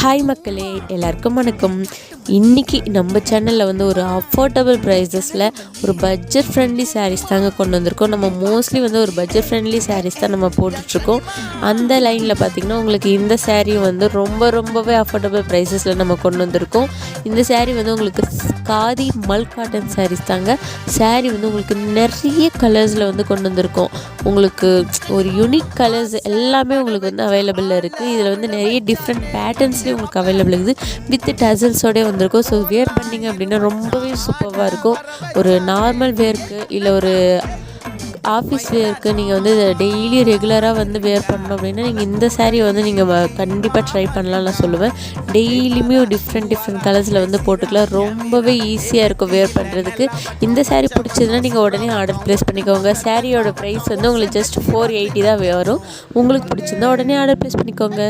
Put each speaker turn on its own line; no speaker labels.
Hi மக்களே, எல்லாருக்கும் வணக்கம். இன்றைக்கி நம்ம சேனலில் வந்து ஒரு அஃபோர்டபுள் ப்ரைஸஸில் ஒரு பட்ஜெட் ஃப்ரெண்ட்லி சாரீஸ் தாங்க கொண்டு வந்திருக்கோம். நம்ம மோஸ்ட்லி வந்து ஒரு பட்ஜெட் ஃப்ரெண்ட்லி சாரீஸ் தான் நம்ம போட்டுட்ருக்கோம். அந்த லைனில் பார்த்திங்கன்னா உங்களுக்கு இந்த சாரீ வந்து ரொம்பவே அஃபோர்டபுள் ப்ரைஸஸில் நம்ம கொண்டு வந்திருக்கோம். இந்த சாரீ வந்து உங்களுக்கு காதி மல் காட்டன் சாரீஸ் தாங்க. சாரீ வந்து உங்களுக்கு நிறைய கலர்ஸில் வந்து கொண்டு வந்திருக்கோம். உங்களுக்கு ஒரு யூனிக் கலர்ஸ் எல்லாமே உங்களுக்கு வந்து அவைலபிளில் இருக்குது. இதில் வந்து நிறைய டிஃப்ரெண்ட் பேட்டர்ன்ஸ்லேயும் உங்களுக்கு அவைலபிள் இருக்குது. வித் டசல்ஸோடய வந்திருக்கும். ஸோ வேர் பண்ணிங்க அப்படின்னா ரொம்பவே சூப்பராக இருக்கும். ஒரு நார்மல் வேர்க்கு இல்லை ஒரு ஆஃபீஸ் வேர்க்கு நீங்கள் வந்து டெய்லி ரெகுலராக வந்து வேர் பண்ணணும் அப்படின்னா நீங்கள் இந்த சாரீ வந்து நீங்கள் கண்டிப்பாக ட்ரை பண்ணலாம் நான் சொல்லுவேன். டெய்லியுமே டிஃப்ரெண்ட் கலர்ஸில் வந்து போட்டுக்கலாம். ரொம்பவே ஈஸியாக இருக்கும் வேர் பண்ணுறதுக்கு. இந்த சாரீ பிடிச்சதுன்னா நீங்கள் உடனே ஆர்டர் ப்ளேஸ் பண்ணிக்கோங்க. சாரியோட ப்ரைஸ் வந்து உங்களுக்கு ஜஸ்ட் 480 தான் வரும். உங்களுக்கு பிடிச்சிருந்தா உடனே ஆர்டர் ப்ளேஸ் பண்ணிக்கோங்க.